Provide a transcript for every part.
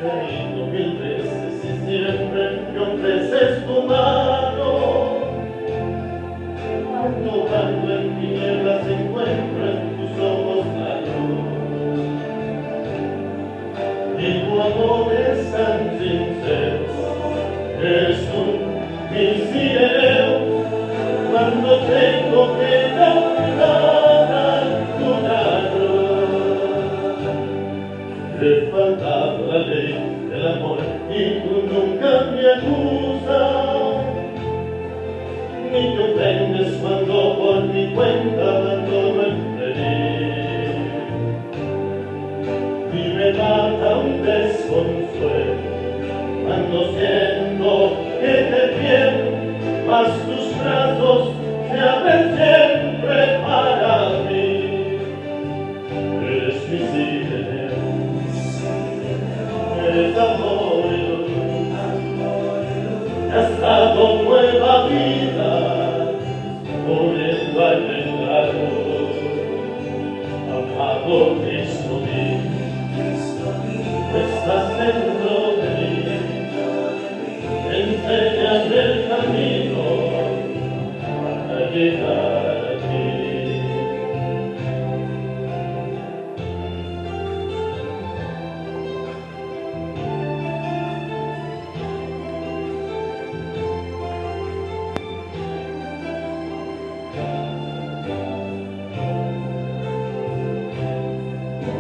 caído 1000 veces y siempre me ofreces tu mano. Cuando en tinieblas encuentro en tus ojos la luz, y tu amor es tan sincero, Jesús, mi cielo, cuando tengo que caminar tu lado. Te faltaba la ley del amor y tú nunca me acusas, ni te ofendes cuando por mi cuenta abandono el feliz. Y me mata un desconsuelo cuando siento que te pierdo, mas tus brazos se abren siempre para mí. Eres mi sirena, eres amor y luz, me has dado nueva vida, poniendo al luz. Amado Cristo mío, estás dentro de mí, enséñame el camino para llegar a ti.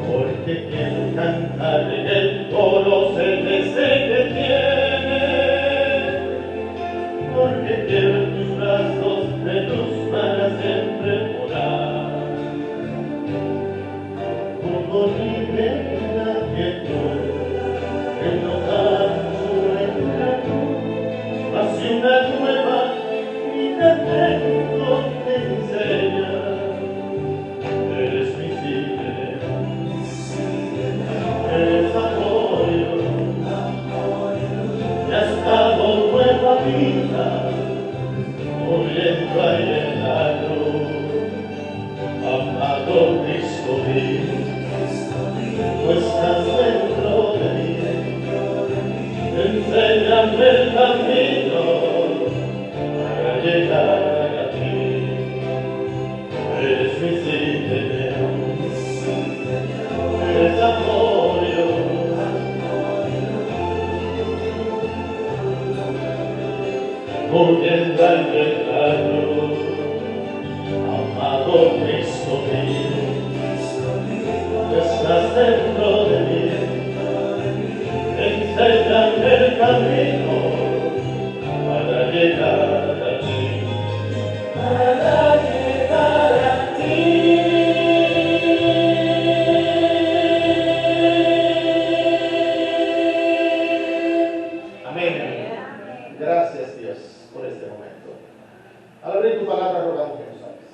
Porque quiero cantar en el coro celeste que tiene, porque quiero en tus brazos de luz para siempre morar. Como libre en la quietud, en hogar en la cruz, hacia una nueva vida tengo que enseñar. Eres mi sirena, eres apoyo, me has dado nueva vida, muriendo ahí en la luz. Amado Cristo mío, tú estás dentro de mí, enséñame el camino para llegar a ti. Eres mi sirena, eres apoyo, muriendo ahí en la luz. Amado Cristo mío, tú estás dentro de mí, enséñame el camino para llegar a ti, para llegar a ti. Amén. Gracias, Dios, por este momento. Al abrir tu palabra, rogamos que nos hables.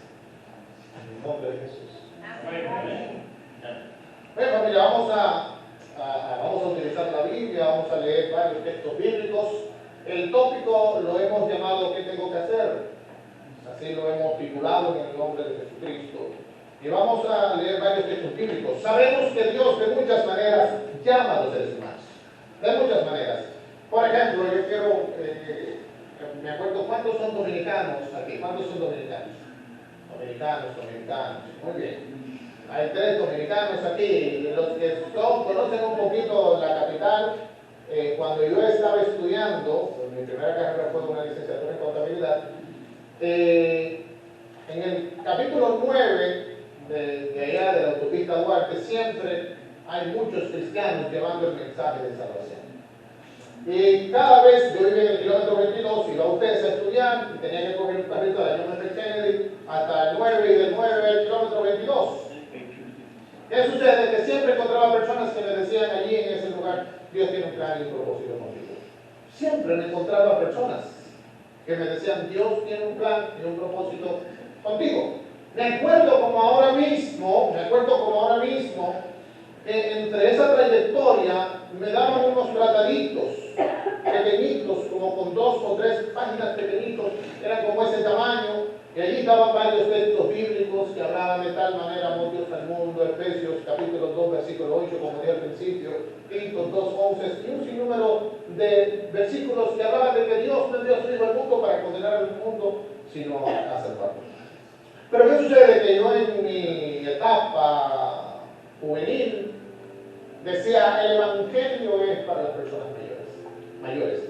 En el nombre de Jesús. Amén. Bueno, familia, vamos a utilizar la Biblia, vamos a leer varios textos bíblicos. El tópico lo hemos llamado ¿qué tengo que hacer? Así lo hemos titulado en el nombre de Jesucristo. Y vamos a leer varios textos bíblicos. Sabemos que Dios de muchas maneras llama a los seres humanos. De muchas maneras. Por ejemplo, yo quiero, me acuerdo, ¿cuántos son dominicanos aquí? ¿Cuántos son dominicanos? Dominicanos. Muy bien. Hay 3 dominicanos aquí. Los que conocen un poquito la capital, cuando yo estaba estudiando, mi primera carrera fue una licenciatura en contabilidad, en el capítulo 9 de allá de la autopista Duarte, siempre hay muchos cristianos llevando el mensaje de salvación. Y cada vez yo vivía en el kilómetro 22, iba a ustedes a estudiar y tenía que coger un carrito de John F. Kennedy hasta el 9 y del 9 al kilómetro 22. ¿Qué sucede? Que siempre encontraba personas que me decían allí en ese lugar, Dios tiene un plan y un propósito contigo. Siempre me encontraba personas que me decían, Dios tiene un plan y un propósito contigo. Me acuerdo como ahora mismo, que entre esa trayectoria me daban unos trataditos pequeñitos, como con 2 o 3 páginas pequeñitos, eran como ese tamaño, Y allí estaban varios textos bíblicos que hablaban de tal manera amó Dios al mundo, Efesios capítulo 2, versículo 8, como dije al principio, Tito 2, 11, y un sinnúmero de versículos que hablaban de que Dios no envió a su Hijo al mundo para condenar al mundo, sino a salvarlo. Pero ¿qué sucede? Que yo en mi etapa juvenil decía, el evangelio es para las personas mayores.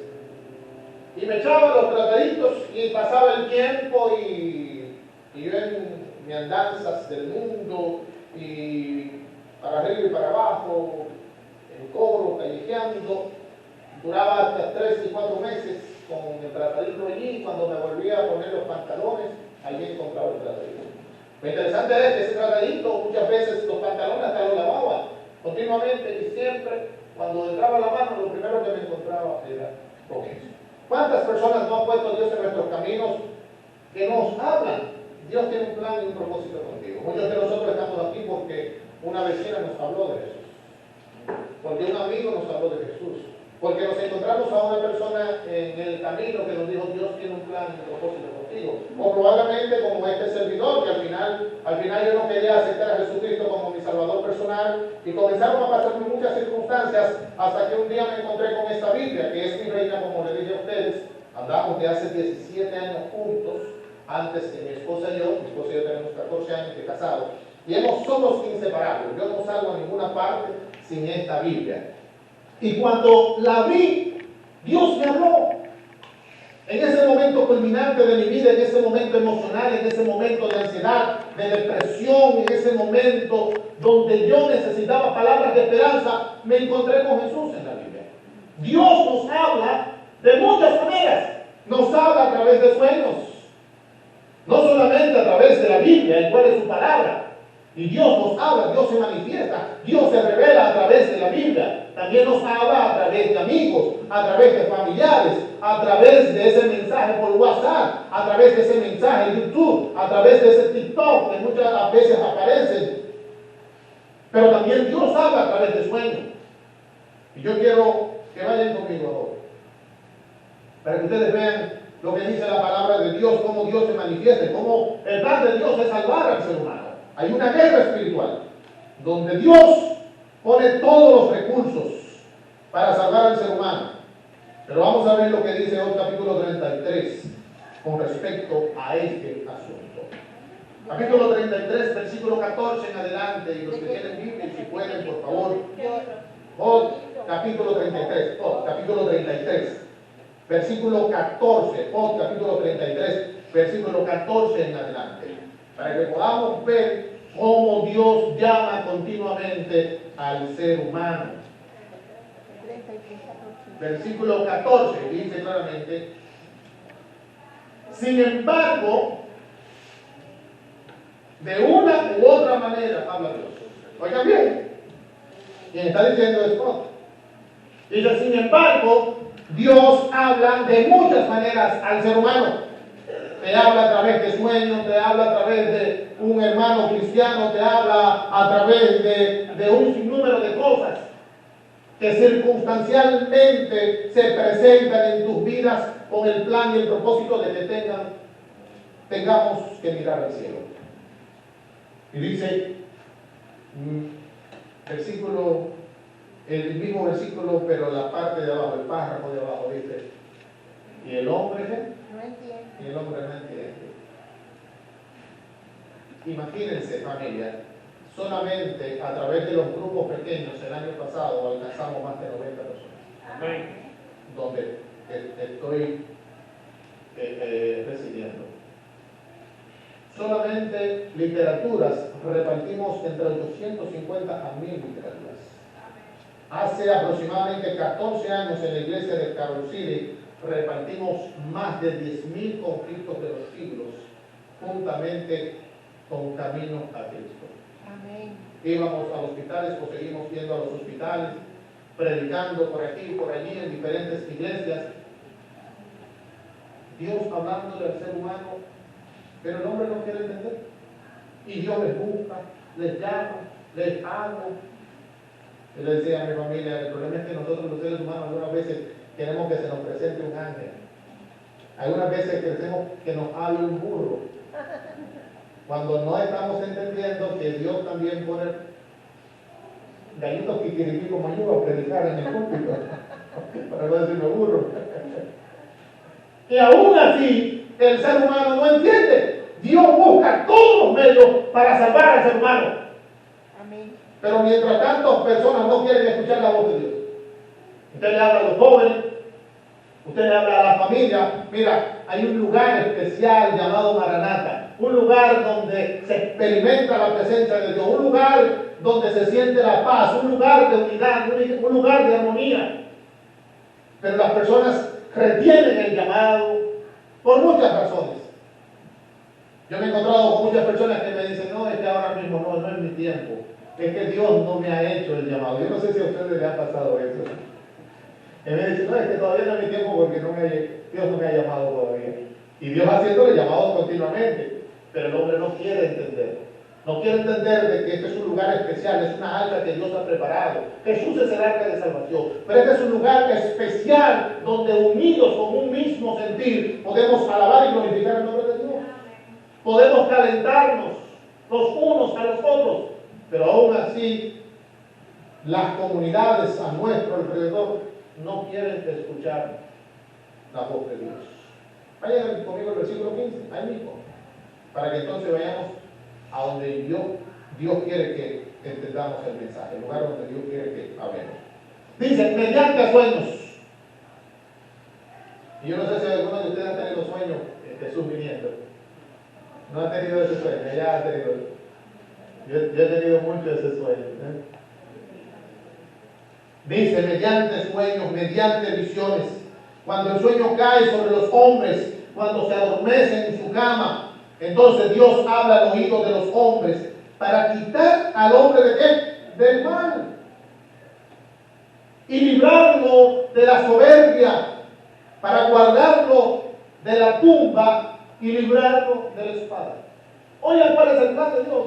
Y me echaba los trataditos y pasaba el tiempo y yo en mis andanzas del mundo y para arriba y para abajo, en coro, callejeando, duraba hasta 3 y 4 meses con el tratadito allí. Cuando me volvía a poner los pantalones, allí encontraba el tratadito. Lo interesante es que ese tratadito, muchas veces los pantalones hasta los lavaba continuamente y siempre, cuando entraba la mano, lo primero que me encontraba era con eso. ¿Cuántas personas no ha puesto Dios en nuestros caminos que nos hablan? Dios tiene un plan y un propósito contigo. Muchos de nosotros estamos aquí porque una vecina nos habló de Jesús, porque un amigo nos habló de Jesús, porque nos encontramos a una persona en el camino que nos dijo Dios tiene un plan y un propósito contigo. O probablemente como este servidor, que al final yo no quería aceptar a Jesucristo como mi salvador personal, y comenzaron a pasar muchas circunstancias hasta que un día me encontré con esta Biblia, que es mi reina, como le dije a ustedes. Andamos de hace 17 años juntos, antes que mi esposa y yo tenemos 14 años de casados, y somos inseparables. Yo no salgo a ninguna parte sin esta Biblia. Y cuando la vi, Dios me habló. En ese momento culminante de mi vida, en ese momento emocional, en ese momento de ansiedad, de depresión, en ese momento donde yo necesitaba palabras de esperanza, me encontré con Jesús en la Biblia. Dios nos habla de muchas maneras. Nos habla a través de sueños, no solamente a través de la Biblia, el cual es su palabra. Y Dios nos habla, Dios se manifiesta, Dios se revela a través de la Biblia. También nos habla a través de amigos, a través de familiares, a través de ese mensaje por WhatsApp, a través de ese mensaje en YouTube, a través de ese TikTok que muchas veces aparecen. Pero también Dios habla a través de sueños. Y yo quiero que vayan conmigo ahora, para que ustedes vean lo que dice la palabra de Dios, cómo Dios se manifiesta, cómo el plan de Dios es salvar al ser humano. Hay una guerra espiritual donde Dios pone todos los recursos para salvar al ser humano. Pero vamos a ver lo que dice Job capítulo 33 con respecto a este asunto. Capítulo 33, versículo 14 en adelante, y los que tienen Biblia, si pueden, por favor. Job capítulo 33, capítulo 33, versículo 14, Job capítulo 33, versículo 14 en adelante, para que podamos ver cómo Dios llama continuamente al ser humano. Versículo 14 dice claramente: sin embargo, de una u otra manera habla Dios. Oigan bien, quien está diciendo esto dice: sin embargo, Dios habla de muchas maneras al ser humano. Te habla a través de sueños, te habla a través de un hermano cristiano, te habla a través de un sinnúmero de cosas que circunstancialmente se presentan en tus vidas con el plan y el propósito de que tengamos que mirar al cielo. Y dice, el mismo versículo, pero la parte de abajo, el párrafo de abajo, dice: y el hombre no entiende. Y el hombre no entiende. Imagínense, familia, solamente a través de los grupos pequeños el año pasado alcanzamos más de 90 personas. Amén. Donde estoy residiendo. Solamente literaturas repartimos entre 850 a 1000 literaturas. Hace aproximadamente 14 años en la iglesia de Carol City repartimos más de 10.000 conflictos de los siglos juntamente con Camino a Cristo. Amén. Íbamos a hospitales o seguimos yendo a los hospitales, predicando por aquí y por allí en diferentes iglesias. Dios hablándole al ser humano, pero el hombre no quiere entender. Y Dios les busca, les llama, les habla. Yo le decía a mi familia, el problema es que nosotros los seres humanos algunas veces queremos que se nos presente un ángel. Algunas veces queremos que nos hable un burro. Cuando no estamos entendiendo que Dios también pone gallitos kikiriki como yo a predicar en el púlpito, para no decirme burro. Y aún así, el ser humano no entiende. Dios busca todos los medios para salvar al ser humano. Amén. Pero mientras tanto, personas no quieren escuchar la voz de Dios. Usted le habla a los jóvenes, usted le habla a la familia. Mira, hay un lugar especial llamado Maranata, un lugar donde se experimenta la presencia de Dios, un lugar donde se siente la paz, un lugar de unidad, un lugar de armonía. Pero las personas retienen el llamado por muchas razones. Yo me he encontrado con muchas personas que me dicen, no, es que ahora mismo no es mi tiempo, es que Dios no me ha hecho el llamado. Yo no sé si a ustedes les ha pasado eso. Y me dicen, no, es que todavía no es mi tiempo porque Dios no me ha llamado todavía. Y Dios haciéndole llamados continuamente, pero el hombre no quiere entender. No quiere entender de que este es un lugar especial, es una arca que Dios ha preparado. Jesús es el arca de salvación, pero este es un lugar especial donde unidos con un mismo sentir podemos alabar y glorificar el nombre de Dios. Podemos calentarnos los unos a los otros, pero aún así las comunidades a nuestro alrededor no quieren escuchar la voz de Dios. Vayan conmigo al versículo 15, ahí mismo, para que entonces vayamos a donde Dios quiere que entendamos el mensaje, el lugar donde Dios quiere que hablemos. Dice, mediante sueños. Y yo no sé si alguno de ustedes ha tenido sueños, Jesús viniendo. No ha tenido ese sueño, ya ha tenido. Yo he tenido mucho ese sueño. Dice, mediante sueños, mediante visiones. Cuando el sueño cae sobre los hombres, cuando se adormecen en su cama, entonces Dios habla al oído de los hombres para quitar al hombre ¿de qué? Del mal. Y librarlo de la soberbia, para guardarlo de la tumba y librarlo de la espada. Oigan, ¿cuál es el plan de Dios?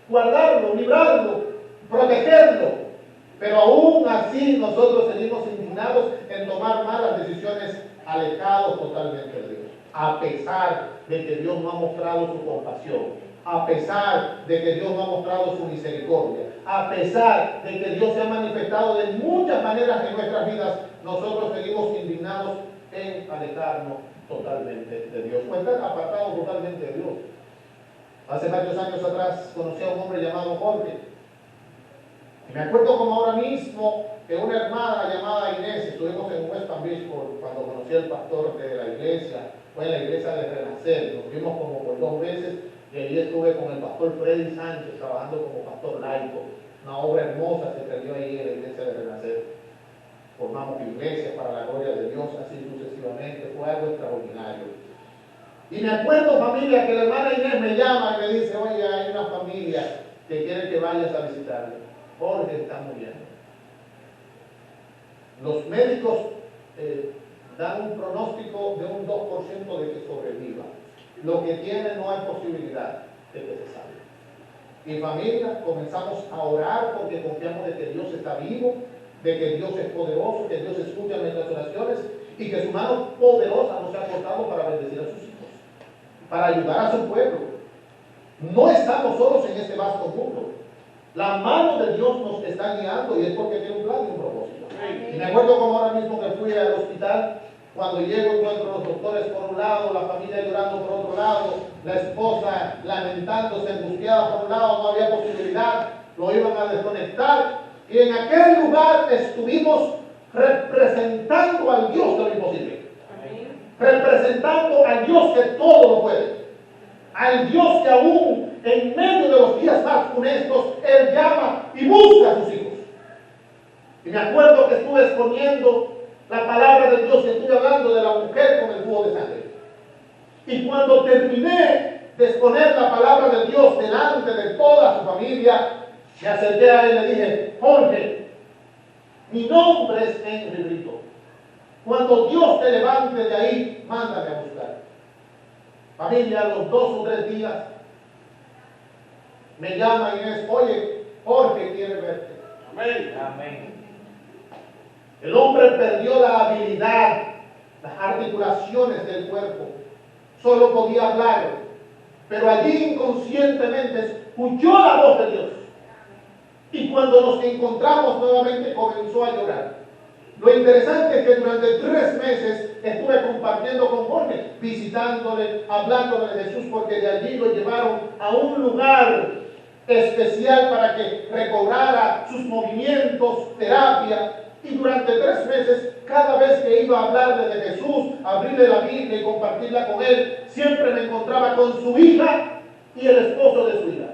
Guardarlo, librarlo, protegerlo. Pero aún así nosotros seguimos indignados en tomar malas decisiones, alejados totalmente de Dios. A pesar de que Dios no ha mostrado su compasión, a pesar de que Dios no ha mostrado su misericordia, a pesar de que Dios se ha manifestado de muchas maneras en nuestras vidas, nosotros seguimos indignados en alejarnos totalmente de Dios, o estar apartados totalmente de Dios. Hace varios años atrás conocí a un hombre llamado Jorge, y me acuerdo como ahora mismo que una hermana llamada Inés, estuvimos en West Palm Beach cuando conocí al pastor de la iglesia, fue en la iglesia de Renacer, nos vimos como por 2 veces, y allí estuve con el pastor Freddy Sánchez trabajando como pastor laico. Una obra hermosa se perdió ahí en la iglesia de Renacer. Formamos iglesias para la gloria de Dios, así sucesivamente, fue algo extraordinario. Y me acuerdo, familia, que la hermana Inés me llama y me dice, oye, hay una familia que quiere que vayas a visitarle. Jorge está muriendo. Los médicos dan un pronóstico de un 2% de que sobreviva. Lo que tiene no hay posibilidad de que se salve. Y familia, comenzamos a orar porque confiamos de que Dios está vivo, de que Dios es poderoso, que Dios escucha nuestras oraciones y que su mano poderosa nos ha cortado para bendecir a sus hijos, para ayudar a su pueblo. No estamos solos en este vasto mundo. La mano de Dios nos está guiando y es porque tiene un plan y un propósito. Y me acuerdo como ahora mismo que fui al hospital, cuando llego encuentro los doctores por un lado, la familia llorando por otro lado, la esposa lamentándose, angustiada por un lado, no había posibilidad, lo iban a desconectar. Y en aquel lugar estuvimos representando al Dios de lo imposible. Representando al Dios que todo lo puede. Al Dios que aún en medio de los días más funestos, Él llama y busca a sus hijos. Y me acuerdo que estuve exponiendo la palabra de Dios, y estuve hablando de la mujer con el flujo de sangre. Y cuando terminé de exponer la palabra de Dios delante de toda su familia, me acerqué a él y le dije, Jorge, mi nombre es Henry Brito. Cuando Dios te levante de ahí, mándame a buscar. Familia, a los 2 o 3 días, me llama Inés, oye, Jorge quiere verte. Amén. Amén. El hombre perdió la habilidad, las articulaciones del cuerpo. Solo podía hablar. pero allí inconscientemente escuchó la voz de Dios. Y cuando nos encontramos nuevamente comenzó a llorar. Lo interesante es que durante 3 meses estuve compartiendo con Jorge, visitándole, hablándole de Jesús, porque de allí lo llevaron a un lugar especial para que recobrara sus movimientos, terapia. Y durante 3 meses, cada vez que iba a hablarle de Jesús, abrirle la Biblia y compartirla con él, siempre me encontraba con su hija y el esposo de su hija.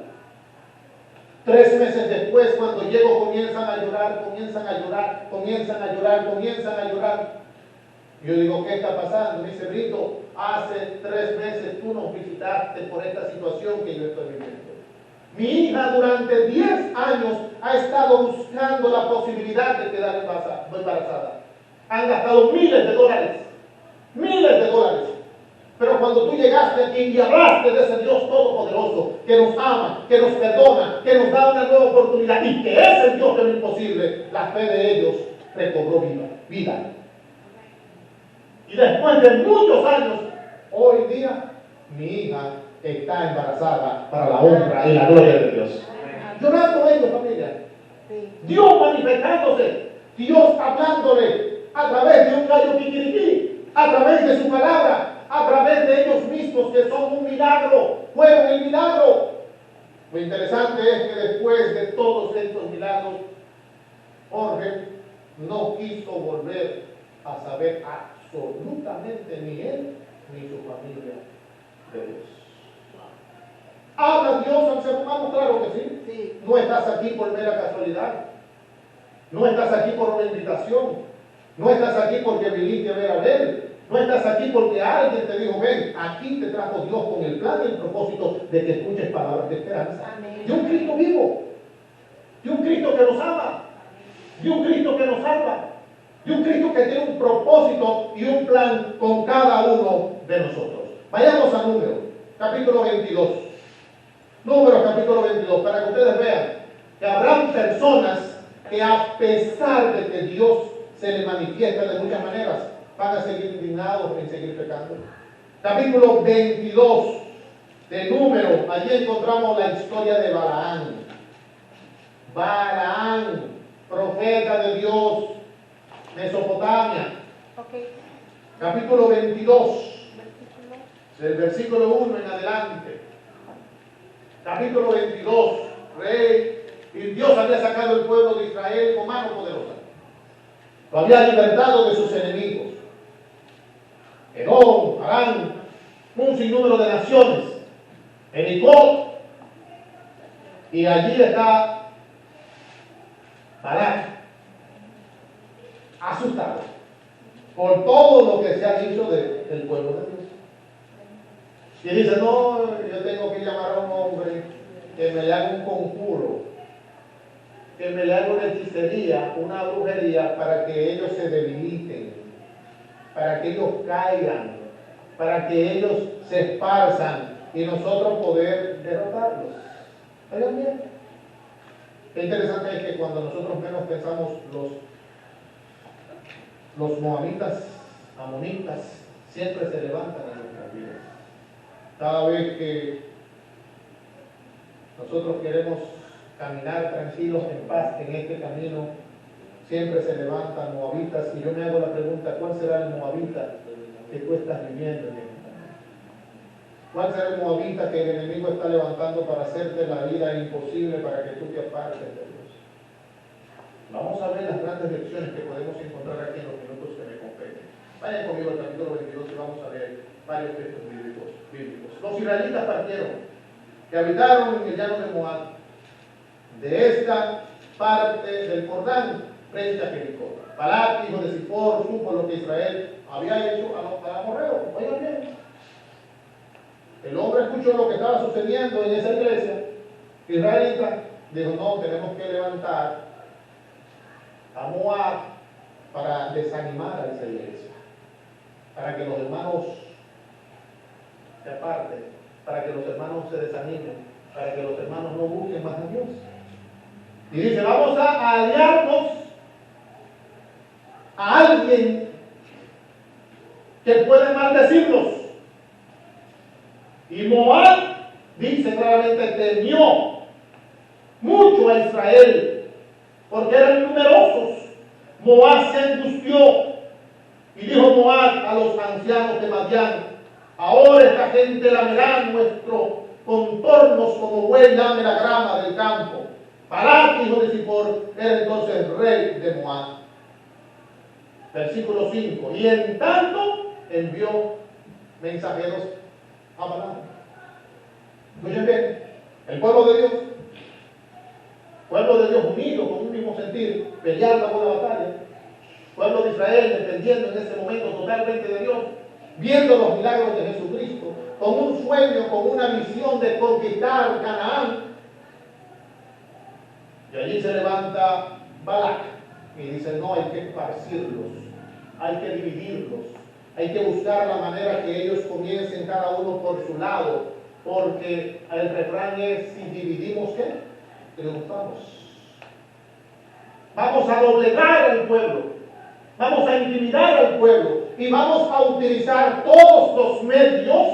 3 meses después, cuando llego, comienzan a llorar. Yo digo, ¿qué está pasando? Me dice, Brito, hace 3 meses tú nos visitaste por esta situación que yo estoy viviendo. Mi hija durante 10 años ha estado buscando la posibilidad de quedar embarazada. Han gastado miles de dólares. Pero cuando tú llegaste aquí y hablaste de ese Dios todopoderoso, que nos ama, que nos perdona, que nos da una nueva oportunidad y que es el Dios de lo imposible, la fe de ellos recobró vida. Y después de muchos años, hoy día, mi hija está embarazada para la honra y la gloria de Dios. Llorando ellos, familia. Dios manifestándose, Dios hablándole a través de un gallo kikiriki, a través de su palabra, a través de ellos mismos, que son un milagro, fueron el milagro. Lo interesante es que después de todos estos milagros, Jorge no quiso volver a saber absolutamente ni él ni su familia de Dios. ¿Habla Dios al ser humano? Claro que sí. No estás aquí por mera casualidad. No estás aquí por una invitación. No estás aquí porque viniste a ver a ver. No estás aquí porque alguien te dijo, ven, aquí te trajo Dios con el plan y el propósito de que escuches palabras de esperanza. De un Cristo vivo, de un Cristo que nos ama, de un Cristo que nos salva, de un Cristo que tiene un propósito y un plan con cada uno de nosotros. Vayamos a Números, capítulo 22. Números, capítulo 22, para que ustedes vean que habrán personas que a pesar de que Dios se le manifiesta de muchas maneras, van a seguir indignados en seguir pecando. Capítulo 22 de Números, allí encontramos la historia de Balaán. Balaán, profeta de Dios, Mesopotamia. Capítulo 22, del versículo 1 en adelante. Capítulo 22, rey, y Dios había sacado el pueblo de Israel con mano poderosa. Lo había libertado de sus enemigos. Edom, Arán, un sinnúmero de naciones, Jericó, y allí está Balac, asustado por todo lo que se ha dicho del pueblo de Dios. Y dice, no, yo tengo que llamar a un hombre que me le haga un conjuro, que me le haga una hechicería, una brujería, para que ellos se debiliten, para que ellos caigan, para que ellos se esparzan y nosotros poder derrotarlos. ¿Oigan bien? Lo interesante es que cuando nosotros menos pensamos, los moabitas, amonitas, siempre se levantan en nuestras vidas. Cada vez que nosotros queremos caminar tranquilos en paz en este camino, siempre se levantan moabitas, y yo me hago la pregunta, ¿cuál será el moabita que tú estás viviendo en este camino? ¿Cuál será el moabita que el enemigo está levantando para hacerte la vida imposible, para que tú te apartes de Dios? Vamos a ver las grandes lecciones que podemos encontrar aquí en los minutos que me competen. Vayan conmigo al capítulo 22 y vamos a ver varios textos bíblicos. Los israelitas partieron, que habitaron en el llano de Moab, de esta parte del Jordán, frente a Jericó. Balac, hijo de Zippor, supo lo que Israel había hecho a los amorreos. Oigan bien. El hombre escuchó lo que estaba sucediendo en esa iglesia israelita. Dijo, no, tenemos que levantar a Moab para desanimar a esa iglesia, para que los hermanos se aparten, para que los hermanos se desanimen, para que los hermanos no busquen más a Dios. Y dice, vamos a aliarnos a alguien que puede maldecirnos. Y Moab dice claramente, temió mucho a Israel, porque eran numerosos. Moab se angustió y dijo Moab a los ancianos de Madián: ahora esta gente lamerá nuestros contornos como buey lame la grama del campo. Balac, hijo de Zippor, era entonces rey de Moab. Versículo 5. Y en tanto envió mensajeros a Balaam. Escuchen bien, el pueblo de Dios unido con un mismo sentir, peleando por la batalla. Pueblo de Israel dependiendo en ese momento totalmente de Dios, viendo los milagros de Jesucristo, con un sueño, con una visión de conquistar Canaán. Y allí se levanta Balac y dice: no, hay que esparcirlos, hay que dividirlos, hay que buscar la manera que ellos comiencen cada uno por su lado, porque el refrán es: si dividimos, ¿qué? Triunfamos. Vamos a doblegar al pueblo, vamos a intimidar al pueblo y vamos a utilizar todos los medios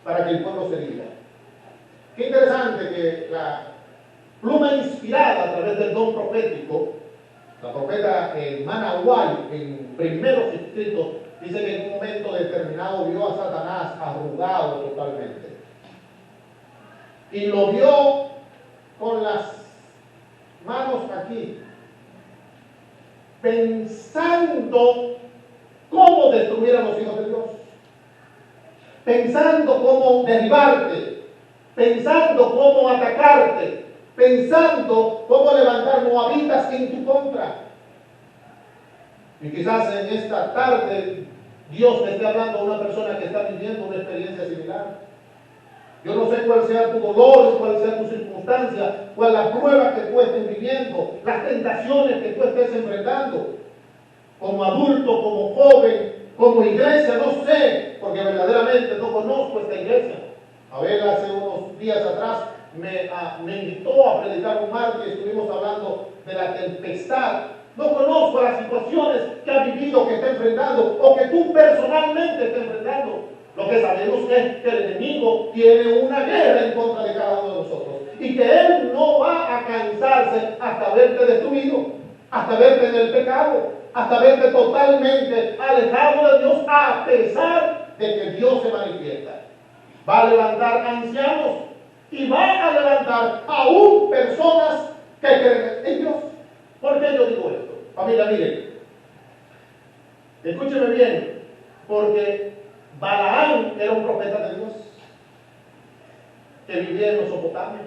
para que el pueblo se divida. Qué interesante que la pluma inspirada a través del don profético, la profeta Manahuay, en primeros escritos, dice que en un momento determinado vio a Satanás arrugado totalmente. Y lo vio con las manos aquí, pensando cómo destruir a los hijos de Dios, pensando cómo derribarte, pensando cómo atacarte, pensando cómo levantar moabitas en tu contra. Y quizás en esta tarde Dios te esté hablando a una persona que está viviendo una experiencia similar. Yo no sé cuál sea tu dolor, cuál sea tu circunstancia, cuál la prueba que tú estés viviendo, las tentaciones que tú estés enfrentando, como adulto, como joven, como iglesia, no sé, porque verdaderamente no conozco esta iglesia. A ver, hace unos días atrás me invitó a predicar un martes y estuvimos hablando de la tempestad. No conozco las situaciones que ha vivido, que está enfrentando, o que tú personalmente estás enfrentando. Lo que sabemos es que el enemigo tiene una guerra en contra de cada uno de nosotros y que él no va a cansarse hasta verte destruido, hasta verte en el pecado, hasta verte totalmente alejado de Dios, a pesar de que Dios se manifiesta. Va a levantar ancianos y va a levantar aún personas que creen en Dios. ¿Por qué yo digo esto? Familia, miren, escúcheme bien, porque Balaam era un profeta de Dios que vivía en Mesopotamia.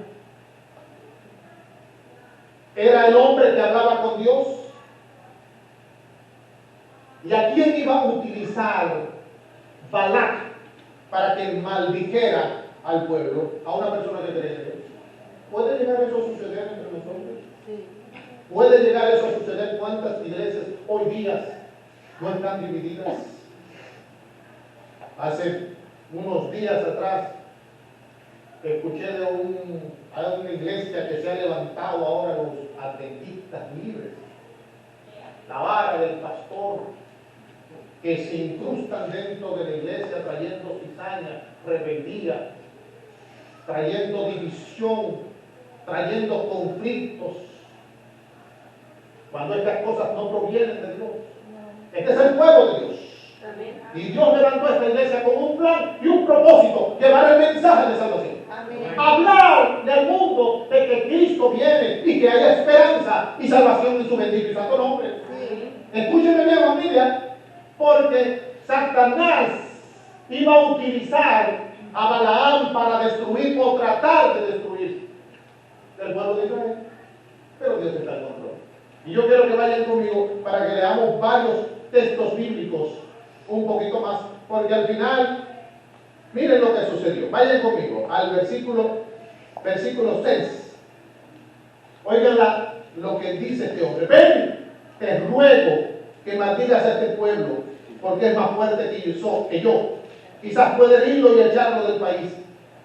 Era el hombre que hablaba con Dios. ¿Y a quién iba a utilizar Balac para que maldijera al pueblo? A una persona que cree en Dios. ¿Puede llegar eso a suceder entre nosotros? Sí. ¿Puede llegar eso a suceder? ¿Cuántas iglesias hoy día no están divididas? Hace unos días atrás escuché de una iglesia que se ha levantado ahora, los adventistas libres, la vara del pastor, que se incrustan dentro de la iglesia trayendo cizaña, rebeldía, trayendo división, trayendo conflictos, cuando estas cosas no provienen de Dios. Este es el pueblo de Dios. Y Dios levantó esta iglesia con un plan y un propósito: llevar el mensaje de salvación. Amén. Hablar al mundo de que Cristo viene y que haya esperanza y salvación en su bendito y santo nombre. Sí. Escúchenme bien, familia, porque Satanás iba a utilizar a Balaam para destruir o tratar de destruir el pueblo de Israel. Pero Dios está en control. Y yo quiero que vayan conmigo para que leamos varios textos bíblicos un poquito más, porque al final, miren lo que sucedió. Vayan conmigo al versículo 6. Oigan lo que dice este hombre: ven, te ruego que maldigas a este pueblo, porque es más fuerte que yo. Quizás puede herirlo y echarlo del país.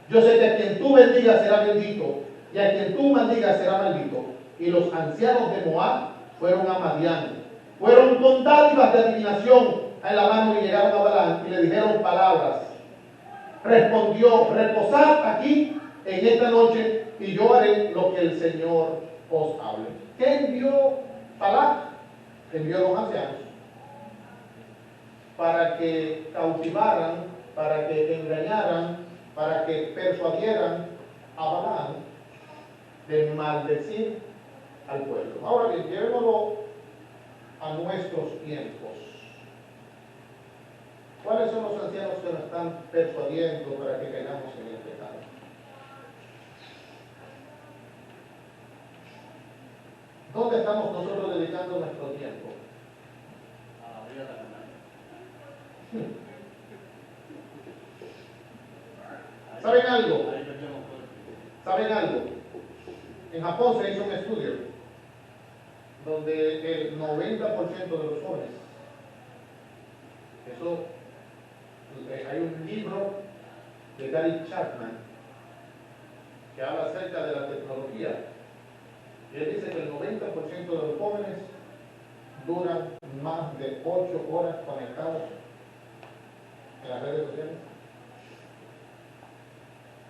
Yo sé que a quien tú bendigas será bendito, y a quien tú maldigas será maldito. Y los ancianos de Moab fueron a Madián, fueron con dádivas de adivinación en la mano y llegaron a Balaam y le dijeron palabras. respondió: reposad aquí en esta noche y yo haré lo que el Señor os hable. ¿Qué envió Balac? Envió a los ancianos para que cautivaran, para que engañaran, para que persuadieran a Balaam de maldecir al pueblo. Ahora bien, llevémoslo a nuestros tiempos. ¿Cuáles son los ancianos que nos están persuadiendo para que caigamos en el pecado? ¿Dónde estamos nosotros dedicando nuestro tiempo? A la vida de ¿Saben algo? ¿Saben algo? En Japón se hizo un estudio donde el 90% de los jóvenes, hay un libro de Gary Chapman que habla acerca de la tecnología, y él dice que el 90% de los jóvenes duran más de 8 horas conectados en las redes sociales.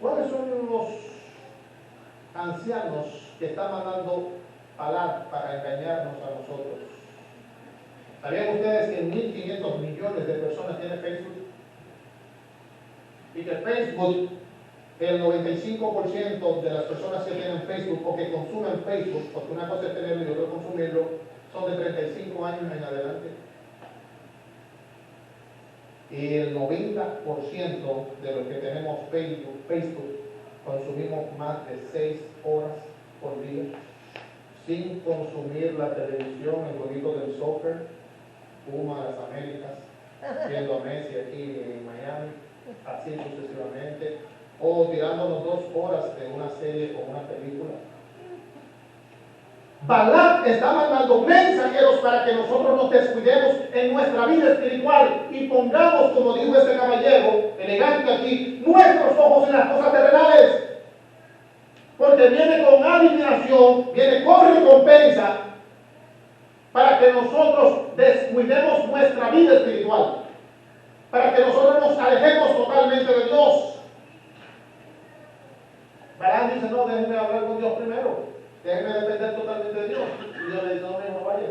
¿Cuáles son los ancianos que están mandando Balac para engañarnos a nosotros? ¿Sabían ustedes que 1.500 millones de personas tienen Facebook? Y que Facebook, el 95% de las personas que tienen Facebook o que consumen Facebook, porque una cosa es tenerlo y otra consumirlo, son de 35 años en adelante. Y el 90% de los que tenemos Facebook consumimos más de 6 horas por día, sin consumir la televisión, el jueguito del soccer, Puma de las Américas, viendo a Messi aquí en Miami, así sucesivamente, o tirándonos 2 horas de una serie o una película. Balac está mandando mensajeros para que nosotros nos descuidemos en nuestra vida espiritual y pongamos, como dijo este caballero elegante aquí, nuestros ojos en las cosas terrenales. Porque viene con adivinación, viene con recompensa para que nosotros descuidemos nuestra vida espiritual, para que nosotros nos alejemos totalmente de Dios. Balaam dice: no, déjenme hablar con Dios primero. Déjenme depender totalmente de Dios. Y Dios le dice: no vaya.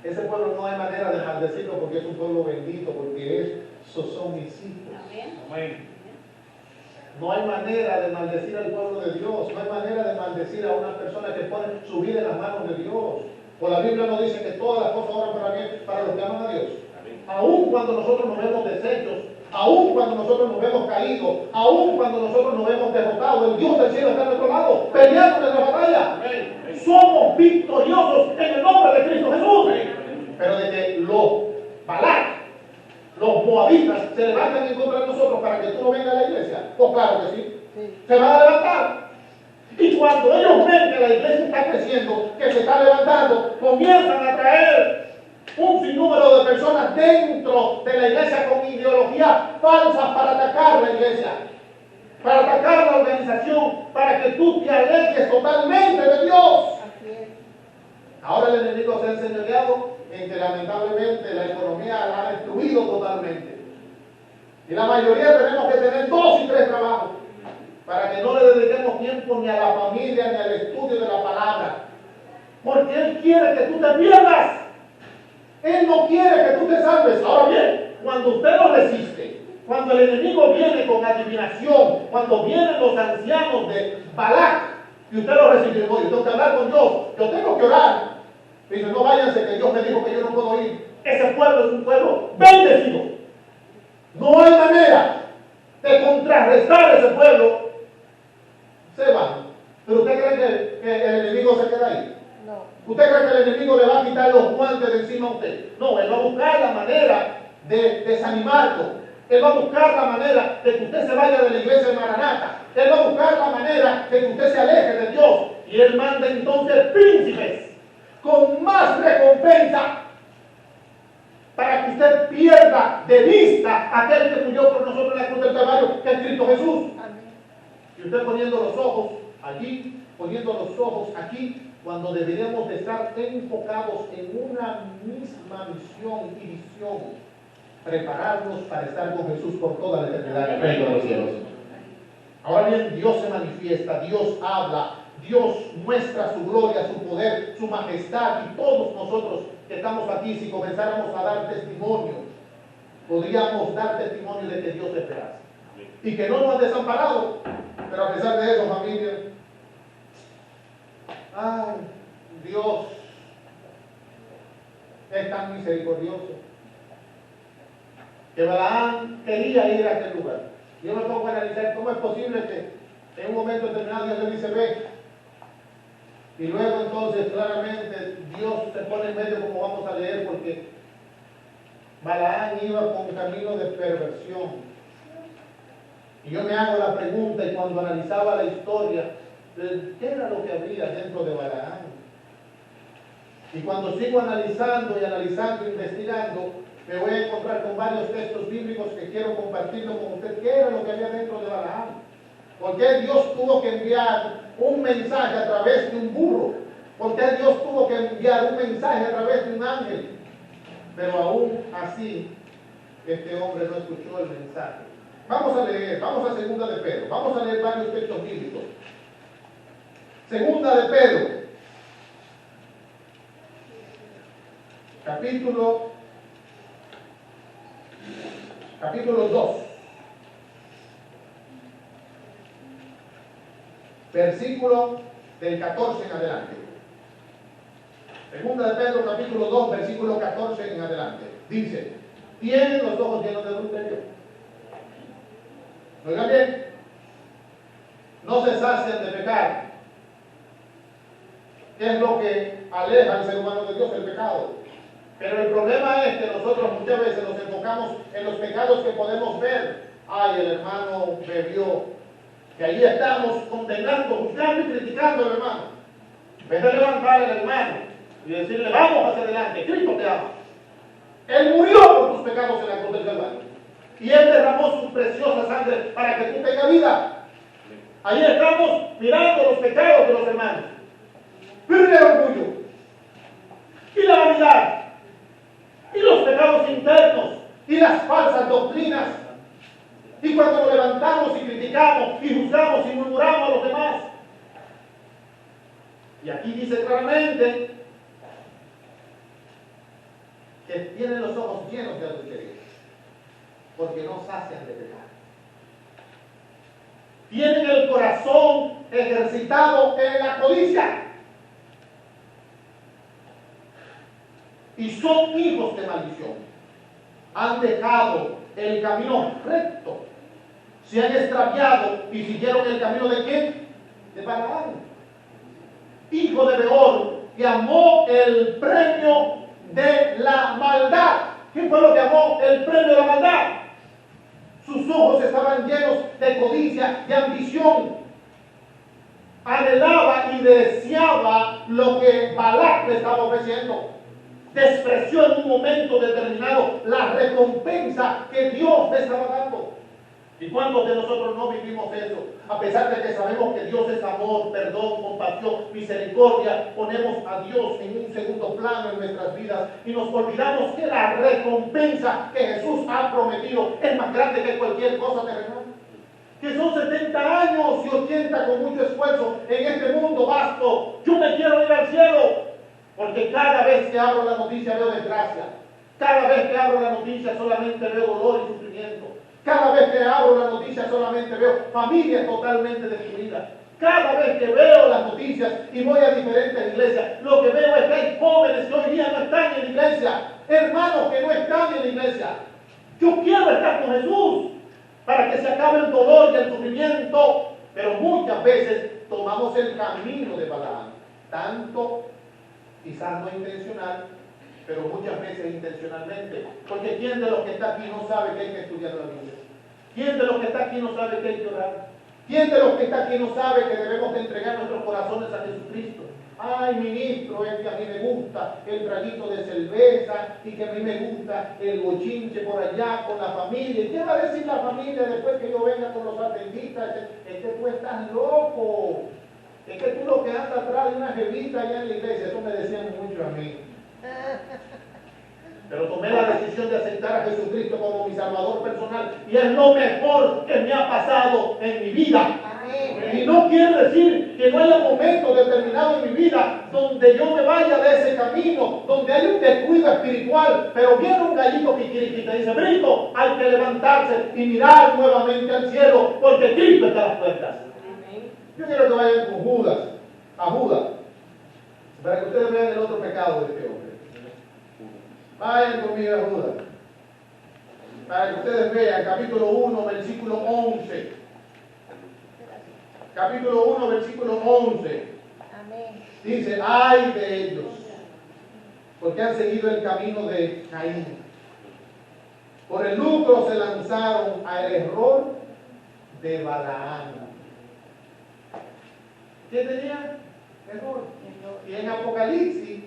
Ese pueblo no hay manera de maldecirlo porque es un pueblo bendito, porque esos son mis hijos. Amén. No hay manera de maldecir al pueblo de Dios. No hay manera de maldecir a una persona que pone su vida en las manos de Dios. Pues la Biblia nos dice que todas las cosas obran para bien para los que aman a Dios. Aún cuando nosotros nos vemos deshechos, aún cuando nosotros nos vemos caídos, aún cuando nosotros nos vemos derrotados, el Dios del cielo está a nuestro lado, peleando nuestra batalla. Somos victoriosos en el nombre de Cristo Jesús. Pero de que los Balac, los moabitas, se levantan en contra de nosotros para que tú no vengas a la iglesia, pues claro que sí. Se van a levantar. Y cuando ellos ven que la iglesia está creciendo, que se está levantando, comienzan a traer un sinnúmero de personas dentro de la iglesia con ideología falsa para atacar la iglesia, para atacar la organización, para que tú te alejes totalmente de Dios. Ahora el enemigo se ha enseñoreado en que lamentablemente la economía la ha destruido totalmente. Y la mayoría tenemos que tener 2 y 3 trabajos para que no le dediquemos tiempo ni a la familia ni al estudio de la palabra. Porque Él quiere que tú te pierdas. Él no quiere que tú te salves. Ahora bien, cuando usted lo resiste, cuando el enemigo viene con adivinación, cuando vienen los ancianos de Balac y usted lo resiste, no, yo tengo que hablar con Dios, yo tengo que orar. Dice: no váyanse, que Dios me dijo que yo no puedo ir. Ese pueblo es un pueblo bendecido. No hay manera de contrarrestar ese pueblo. Se van. ¿Pero usted cree que el enemigo se queda ahí? No. ¿Usted cree que el enemigo le va a quitar los guantes de encima a usted? No, él va a buscar la manera de desanimarlo. Él va a buscar la manera de que usted se vaya de la iglesia de Maranata. Él va a buscar la manera de que usted se aleje de Dios. Y Él manda entonces príncipes con más recompensa para que usted pierda de vista a aquel que murió por nosotros en la cruz del Calvario, que es Cristo Jesús. Amén. Y usted poniendo los ojos allí, poniendo los ojos aquí, cuando deberíamos de estar enfocados en una misma misión y visión. prepararnos para estar con Jesús por toda la eternidad en el reino de los cielos. Ahora bien, Dios se manifiesta, Dios habla, Dios muestra su gloria, su poder, su majestad, y todos nosotros que estamos aquí, si comenzáramos a dar testimonio, podríamos dar testimonio de que Dios es veraz y que no nos ha desamparado. Pero a pesar de eso, familia, ay, Dios es tan misericordioso que Balaam quería ir a aquel lugar. Yo me pongo a analizar cómo es posible que en un momento determinado Dios le dice ve, y luego entonces claramente Dios se pone en medio, como vamos a leer, porque Balaam iba con camino de perversión. Y yo me hago la pregunta, y cuando analizaba la historia, ¿qué era lo que había dentro de Balaam? Y cuando sigo analizando y analizando, investigando, me voy a encontrar con varios textos bíblicos que quiero compartirlo con usted. ¿Qué era lo que había dentro de Balaam? ¿Por qué Dios tuvo que enviar un mensaje a través de un burro? ¿Por qué Dios tuvo que enviar un mensaje a través de un ángel? Pero aún así, este hombre no escuchó el mensaje. Vamos a leer, vamos a Segunda de Pedro. Vamos a leer varios textos bíblicos. Segunda de Pedro, capítulo 2, versículo del 14 en adelante. Segunda de Pedro, capítulo 2, versículo 14 en adelante. Dice, tienen los ojos llenos de adulterio. Oigan bien, no se sacian de pecar. ¿Qué es lo que aleja al ser humano de Dios? El pecado. Pero el problema es que nosotros muchas veces nos enfocamos en los pecados que podemos ver. Ay, el hermano bebió. Que ahí estamos condenando, juzgando y criticando al hermano. En vez de levantar al hermano y decirle, vamos hacia adelante, Cristo te ama. Él murió por tus pecados en la cruz del Calvario. Y Él derramó su preciosa sangre para que tú tengas vida. Ahí estamos mirando los pecados de los hermanos. Pero el orgullo y la vanidad y los pecados internos y las falsas doctrinas, y cuando nos levantamos y criticamos y juzgamos y murmuramos a los demás, y aquí dice claramente que tienen los ojos llenos de adulterio porque no sacian de pecar, tienen el corazón ejercitado en la codicia y son hijos de maldición. Han dejado el camino recto, se han extraviado y siguieron el camino de ¿quién? De Balaam, hijo de Beor, que amó el premio de la maldad. ¿Quién fue lo que amó el premio de la maldad? Sus ojos estaban llenos de codicia, de ambición. Anhelaba y deseaba lo que Balac le estaba ofreciendo. Despreció en un momento determinado la recompensa que Dios le estaba dando. ¿Y cuántos de nosotros no vivimos eso? A pesar de que sabemos que Dios es amor, perdón, compasión, misericordia, ponemos a Dios en un segundo plano en nuestras vidas y nos olvidamos que la recompensa que Jesús ha prometido es más grande que cualquier cosa terrenal. Que son 70 años y 80 con mucho esfuerzo en este mundo vasto. Yo me quiero ir al cielo. Porque cada vez que abro la noticia veo desgracia. Cada vez que abro la noticia solamente veo dolor y sufrimiento. Cada vez que abro la noticia solamente veo familias totalmente destruidas. Cada vez que veo las noticias y voy a diferentes iglesias, lo que veo es que hay jóvenes que hoy día no están en la iglesia. Hermanos que no están en la iglesia. Yo quiero estar con Jesús para que se acabe el dolor y el sufrimiento. Pero muchas veces tomamos el camino de Balaam. Tanto quizás no intencional, pero muchas veces intencionalmente. Porque ¿quién de los que está aquí no sabe que hay que estudiar la Biblia? ¿Quién de los que está aquí no sabe que hay que orar? ¿Quién de los que está aquí no sabe que debemos de entregar nuestros corazones a Jesucristo? Ay, ministro, es que a mí me gusta el traguito de cerveza y que a mí me gusta el bochinche por allá con la familia. ¿Y qué va a decir la familia después que yo venga con los adventistas? Es que tú estás loco. Es que tú lo que andas atrás de una jevita allá en la iglesia. Eso me decían mucho a mí. Pero tomé la decisión de aceptar a Jesucristo Jesucristo como mi Salvador personal y es lo mejor que me ha pasado en mi vida. Y no quiere decir que no haya momentos determinados en mi vida donde yo me vaya de ese camino, donde hay un descuido espiritual, pero viene un gallito kikiriki y te dice: Brito, hay que levantarse y mirar nuevamente al cielo, porque Cristo está a las puertas. Yo quiero que vayan con Judas, a Judas, para que ustedes vean el otro pecado de este hombre. Vayan conmigo a Judas, para que ustedes vean capítulo 1, versículo 11. Capítulo 1, versículo 11. Amén. Dice: ay de ellos, porque han seguido el camino de Caín. Por el lucro se lanzaron al error de Balaam. ¿Qué tenía? Error. Y en Apocalipsis,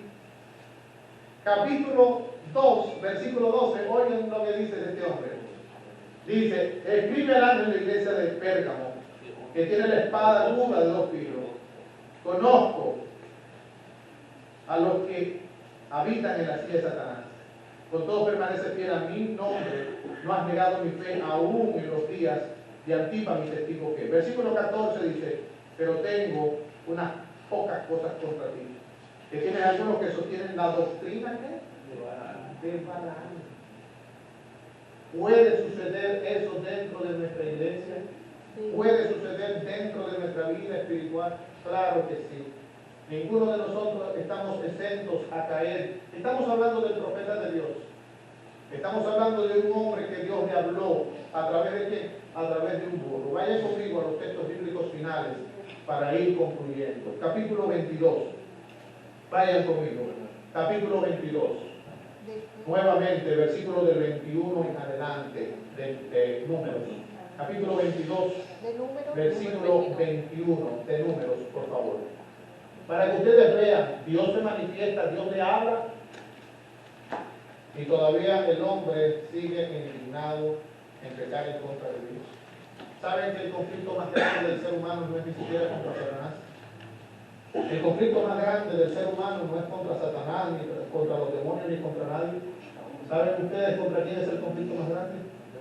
capítulo 2, versículo 12, oigan lo que dice de este hombre. Dice: escribe al ángel de la iglesia de Pérgamo, que tiene la espada aguda de 2 filos. Conozco a los que habitan en la silla de Satanás. Con todo permanece fiel a mi nombre. No has negado mi fe aún en los días de Antipas, mi testigo que. Versículo 14 dice: pero tengo unas pocas cosas contra ti. Que tienes algunos que sostienen la doctrina de Balaam. ¿Puede suceder eso dentro de nuestra iglesia? ¿Puede suceder dentro de nuestra vida espiritual? Claro que sí. Ninguno de nosotros estamos exentos a caer. Estamos hablando del profeta de Dios. Estamos hablando de un hombre que Dios le habló. ¿A través de qué? A través de un burro. Vayan conmigo a los textos bíblicos finales para ir concluyendo. Capítulo 22. Vayan conmigo. Capítulo 22. Nuevamente, versículo del 21 en adelante de Números. Capítulo 22, versículo 21 de Números, por favor. Para que ustedes vean, Dios se manifiesta, Dios le habla, y todavía el hombre sigue indignado en pecar en contra de Dios. ¿Saben que el conflicto más grande del ser humano no es ni siquiera contra Satanás? El conflicto más grande del ser humano no es contra Satanás, ni contra los demonios, ni contra nadie. ¿Saben ustedes contra quién es el conflicto más grande?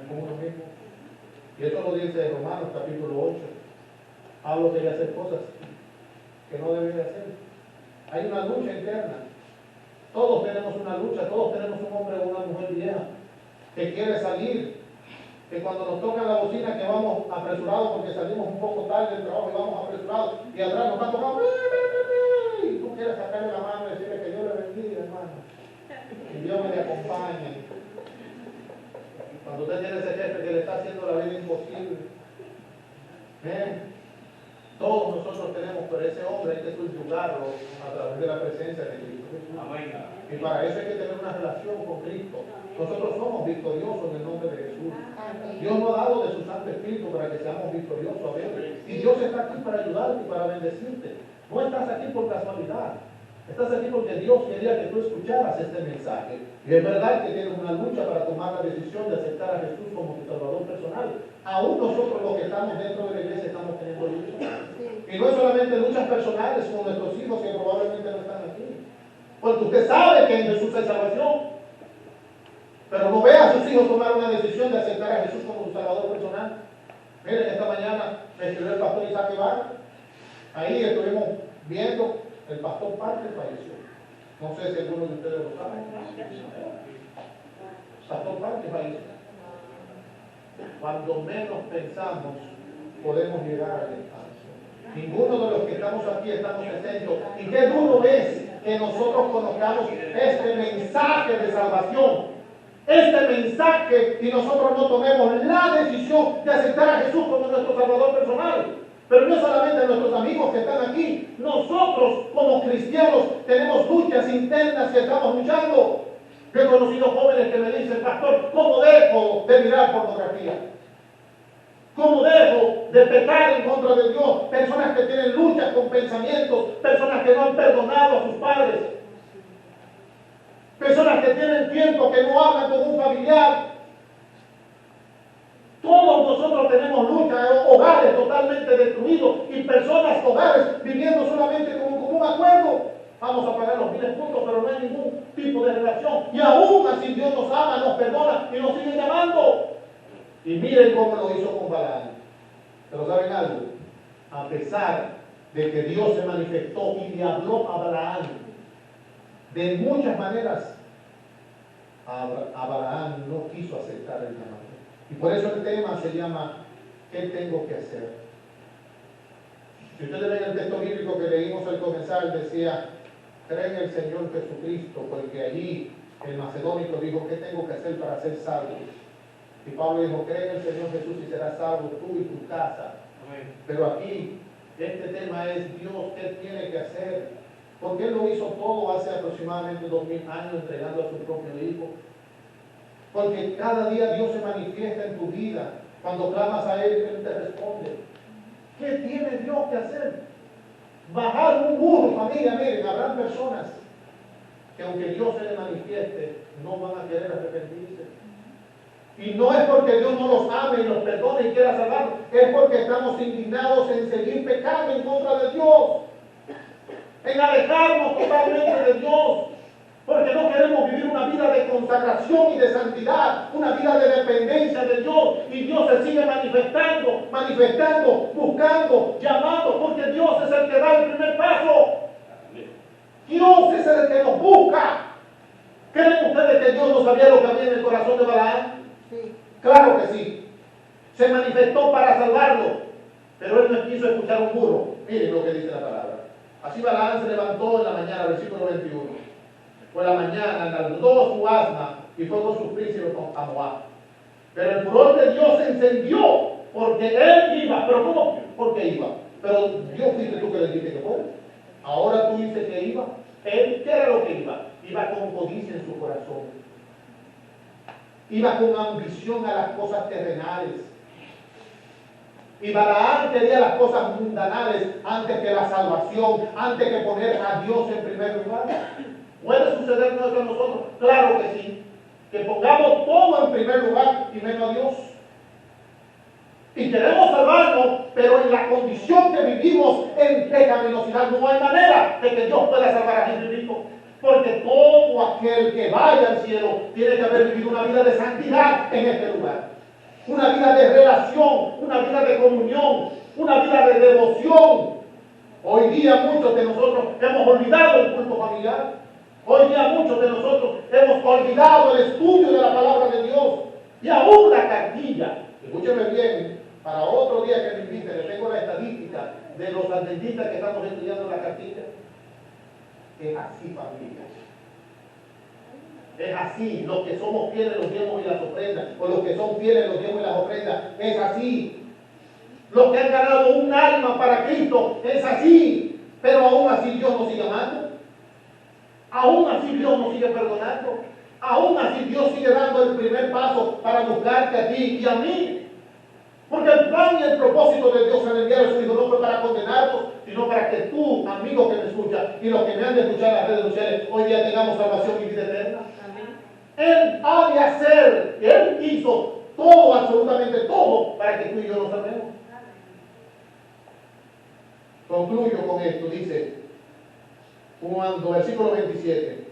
Con uno mismo. Y esto lo dice Romanos capítulo 8. Pablo quería hacer cosas que no debe hacer. Hay una lucha interna. Todos tenemos una lucha, todos tenemos un hombre o una mujer vieja que quiere salir, que cuando nos toca la bocina que vamos apresurados porque salimos un poco tarde del trabajo y vamos apresurados y atrás nos va tocando y tú quieres sacarle la mano y decirle que Dios le bendiga, hermano, que Dios me le acompañe. Cuando usted tiene ese jefe que le está haciendo la vida imposible, todos nosotros tenemos, pero ese hombre hay que subyugarlo a través de la presencia de Cristo. Amén. Y para eso hay que tener una relación con Cristo. Nosotros somos victoriosos en el nombre de Jesús. Dios nos ha dado de su Santo Espíritu para que seamos victoriosos a veces. Y Dios está aquí para ayudarte y para bendecirte. No estás aquí por casualidad. Estás aquí porque Dios quería que tú escucharas este mensaje. Y es verdad que tienes una lucha para tomar la decisión de aceptar a Jesús como tu Salvador personal. Aún nosotros los que estamos dentro de la iglesia estamos teniendo lucha. Y no es solamente luchas personales con nuestros hijos que probablemente no están aquí. Porque usted sabe que en Jesús hay salvación. Pero no ve a sus hijos tomar una decisión de aceptar a Jesús como su Salvador personal. Miren, esta mañana me escribió el pastor Isaac Ibarra. Ahí estuvimos viendo, el pastor Parque falleció. No sé si alguno de ustedes lo sabe. El pastor Parque falleció. Cuando menos pensamos, podemos llegar al descanso. Ninguno de los que estamos aquí estamos exentos. Y qué duro es que nosotros conozcamos este mensaje de salvación. Este mensaje y nosotros no tomemos la decisión de aceptar a Jesús como nuestro Salvador personal. Pero no solamente nuestros amigos que están aquí, nosotros como cristianos tenemos luchas internas que estamos luchando. Yo he conocido jóvenes que me dicen: pastor, ¿cómo dejo de mirar pornografía? ¿Cómo dejo de pecar en contra de Dios? Personas que tienen luchas con pensamientos, personas que no han perdonado a sus padres, personas que tienen tiempo que no hablan con un familiar. Todos nosotros tenemos lucha, hogares totalmente destruidos y hogares viviendo solamente con un común acuerdo. Vamos a pagar los 1000 puntos, pero no hay ningún tipo de relación. Y aún así Dios nos ama, nos perdona y nos sigue llamando. Y miren cómo lo hizo con Balaam. Pero ¿saben algo? A pesar de que Dios se manifestó y le habló a Balaam de muchas maneras, a Balaam no quiso aceptar el llamado. Y por eso el tema se llama ¿qué tengo que hacer? Si ustedes ven el texto bíblico que leímos al comenzar, decía, cree en el Señor Jesucristo, porque allí el macedónico dijo, ¿qué tengo que hacer para ser salvo? Y Pablo dijo, cree en el Señor Jesús y serás salvo tú y tu casa. Pero aquí, este tema es Dios, ¿qué tiene que hacer? Porque Él lo hizo todo hace aproximadamente 2000 años, entregando a su propio Hijo. Porque cada día Dios se manifiesta en tu vida. Cuando clamas a Él, Él te responde. ¿Qué tiene Dios que hacer? Bajar un burro, familia, miren, habrán personas que aunque Dios se le manifieste, no van a querer arrepentirse. Y no es porque Dios no los ame y los perdone y quiera salvarlos, es porque estamos indignados en seguir pecando en contra de Dios, en alejarnos totalmente de Dios, porque no queremos vivir una vida de consagración y de santidad, una vida de dependencia de Dios, y Dios se sigue manifestando, buscando, llamando, porque Dios es el que da el primer paso. Dios es el que nos busca. ¿Creen ustedes que Dios no sabía lo que había en el corazón de Balaam? Sí. Claro que sí. Se manifestó para salvarlo, pero él no quiso escuchar un burro. Miren lo que dice la palabra. Así Balaam se levantó en la mañana, versículo 21. Por la mañana enalbardó su asna y fue con sus príncipes a Moab. Pero el furor de Dios se encendió porque él iba. ¿Pero cómo? ¿Por qué iba? Pero Dios fuiste tú que le dijiste que fue. Ahora tú dices que iba. Él, ¿qué era lo que iba? Iba con codicia en su corazón. Iba con ambición a las cosas terrenales. Y Balaam quería las cosas mundanales antes que la salvación, antes que poner a Dios en primer lugar. ¿Puede sucedernos eso a nosotros? Claro que sí. Que pongamos todo en primer lugar y menos a Dios. Y queremos salvarnos, pero en la condición que vivimos en pecaminosidad no hay manera de que Dios pueda salvar a Jesucristo. Porque todo aquel que vaya al cielo tiene que haber vivido una vida de santidad en este lugar. Una vida de relación, una vida de comunión, una vida de devoción. Hoy día muchos de nosotros hemos olvidado el culto familiar. Hoy día muchos de nosotros hemos olvidado el estudio de la palabra de Dios. Y aún la cartilla. Escúcheme bien, para otro día que me invite, le tengo la estadística de los adventistas que estamos estudiando la cartilla. Es así, familia. Es así. Los que somos fieles los diezmos y las ofrendas, o los que son fieles los diezmos y las ofrendas, es así. Los que han ganado un alma para Cristo, es así. Pero aún así Dios nos sigue amando. Aún así Dios nos sigue perdonando. Aún así Dios sigue dando el primer paso para buscarte a ti y a mí. Porque el plan y el propósito de Dios en enviar a su Hijo no fue para condenarnos, sino para que tú, amigo que me escucha, y los que me han de escuchar en las redes sociales, hoy día tengamos salvación y vida eterna. Amén. Él ha de hacer, Él hizo todo, absolutamente todo, para que tú y yo nos salvemos. Concluyo con esto, dice, cuando, versículo 27,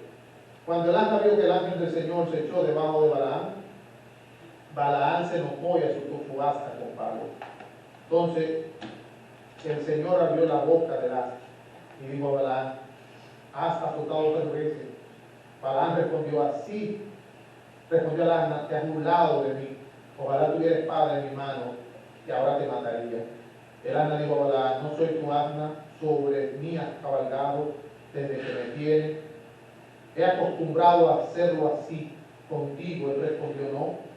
cuando el asna vio que el ángel del Señor se echó debajo de Balaam, Balaam se enojó y azotó su asta con palo. Entonces, el Señor abrió la boca del asna y dijo a Balaam, has azotado 3 veces. Balaam respondió así, respondió al asna, te has burlado de mí. Ojalá tuviera espada en mi mano, que ahora te mataría. El asna dijo a Balaam, no soy tu asna, sobre mí has cabalgado desde que me tienes. He acostumbrado a hacerlo así contigo. Él respondió no.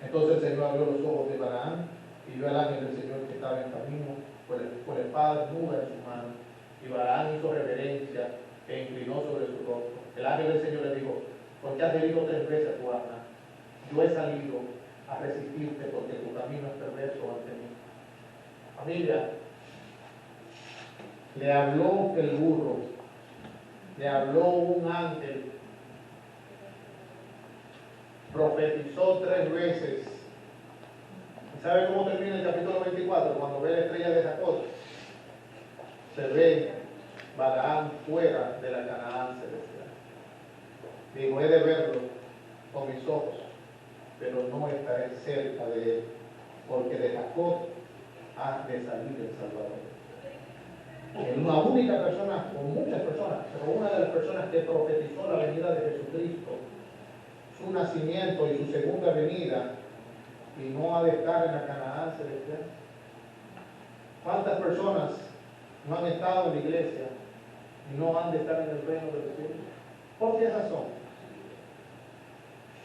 Entonces el Señor abrió los ojos de Balaam y vio al ángel del Señor que estaba en camino con la espada desnuda en su mano. Y Balaam hizo reverencia e inclinó sobre su rostro. El ángel del Señor le dijo, ¿por qué has herido 3 veces a tu asna? Yo he salido a resistirte porque tu camino es perverso ante mí. Familia, le habló el burro, le habló un ángel, profetizó 3 veces. ¿Y sabe cómo termina el capítulo 24? Cuando ve la estrella de Jacob, se ve Balaam fuera de la Canaán celestial. Digo, he de verlo con mis ojos, pero no estaré cerca de él, porque de Jacob ha de salir el Salvador. Una única persona, o muchas personas, pero una de las personas que profetizó la venida de Jesucristo, su nacimiento y su segunda venida, y no ha de estar en la Canaán celestial. ¿Cuántas personas no han estado en la iglesia y no han de estar en el reino de los cielos? ¿Por qué razón?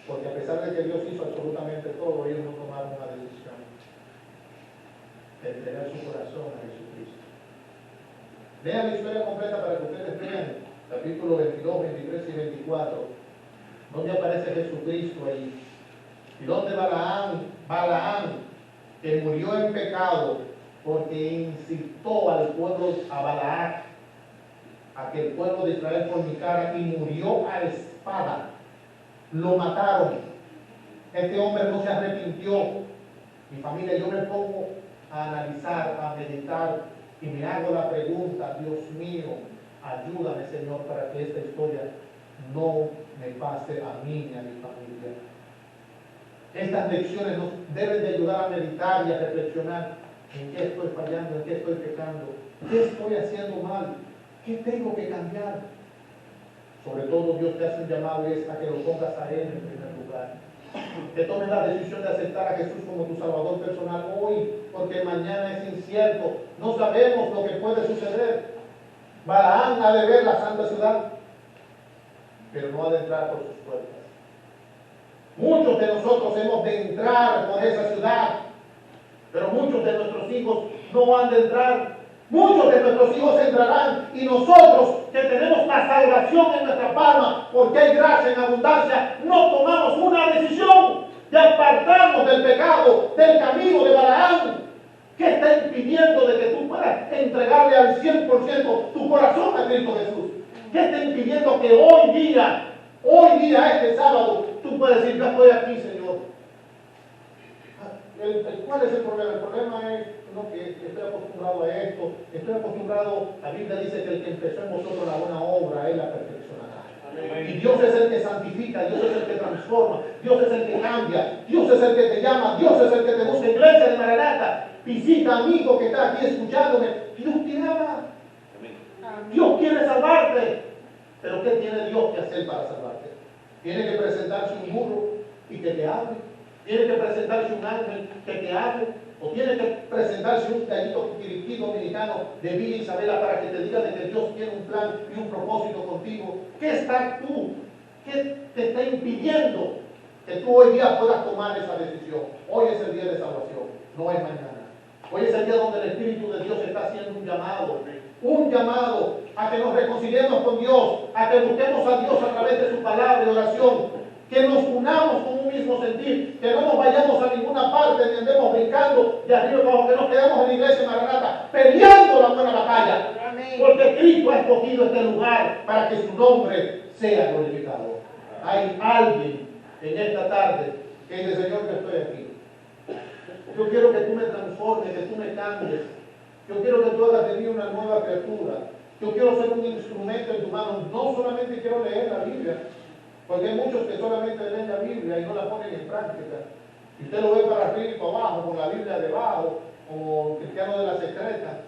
Porque a pesar de que Dios hizo absolutamente todo, ellos no tomaron una decisión de entregar su corazón a Jesucristo. Vean la historia completa para que ustedes vean capítulo 22, 23 y 24, donde aparece Jesucristo ahí. Y donde Balaam, que murió en pecado, porque incitó al pueblo, a Balac, a que el pueblo de Israel fornicara, y murió a espada. Lo mataron. Este hombre no se arrepintió. Mi familia, yo me pongo a analizar, a meditar, y me hago la pregunta: Dios mío, ayúdame, Señor, para que esta historia no me pase a mí ni a mi familia. Estas lecciones nos deben de ayudar a meditar y a reflexionar en qué estoy fallando, en qué estoy pecando, qué estoy haciendo mal, qué tengo que cambiar. Sobre todo, Dios te hace un llamado y es a que lo pongas a Él en primer lugar. Que tomes la decisión de aceptar a Jesús como tu Salvador personal hoy, porque mañana es incierto. No sabemos lo que puede suceder. Balaam ha de ver la santa ciudad, pero no ha de entrar por sus puertas. Muchos de nosotros hemos de entrar por esa ciudad, pero muchos de nuestros hijos no han de entrar. Muchos de nuestros hijos entrarán, y nosotros que tenemos la salvación en nuestra palma, porque hay gracia en abundancia, no tomamos una decisión de apartarnos del pecado, del camino de Balaam. ¿Qué está impidiendo de que tú puedas entregarle al 100% tu corazón a Cristo Jesús? ¿Qué está impidiendo que hoy día, este sábado, tú puedas decir: yo estoy aquí, Señor? ¿Cuál es el problema? El problema es que estoy acostumbrado a esto, estoy acostumbrado. La Biblia dice que el que empezó en vosotros la buena obra, Él la perfeccionará. Y Dios es el que santifica, Dios es el que transforma, Dios es el que cambia, Dios es el que te llama, Dios es el que te busca. Iglesia de Maranata, visita, amigo que está aquí escuchándome, Dios te ama, Dios quiere salvarte. Pero ¿qué tiene Dios que hacer para salvarte? Tiene que presentarse un burro y que te hable. Tiene que presentarse un ángel que te hable, o tiene que presentarse un gallito quiriquí dominicano de Villa Isabela para que te diga de que Dios tiene un plan y un propósito contigo. ¿Qué estás tú? ¿Qué te está impidiendo que tú hoy día puedas tomar esa decisión? Hoy es el día de salvación, no es mañana. Hoy es el día donde el Espíritu de Dios está haciendo un llamado a que nos reconciliemos con Dios, a que busquemos a Dios a través de su palabra y oración, que nos unamos con un mismo sentir, que no nos vayamos a ninguna parte ni andemos brincando de arriba abajo, que nos quedemos en la iglesia Maranata peleando la buena batalla. Amén. Porque Cristo ha escogido este lugar para que su nombre sea glorificado. Hay alguien en esta tarde que dice: Señor, yo estoy aquí. Yo quiero que tú me transformes, que tú me cambies. Yo quiero que tú hagas de mí una nueva criatura. Yo quiero ser un instrumento en tu mano. No solamente quiero leer la Biblia, porque hay muchos que solamente leen la Biblia y no la ponen en práctica. Y usted lo ve para arriba y para abajo, con la Biblia debajo, como cristiano de la secreta.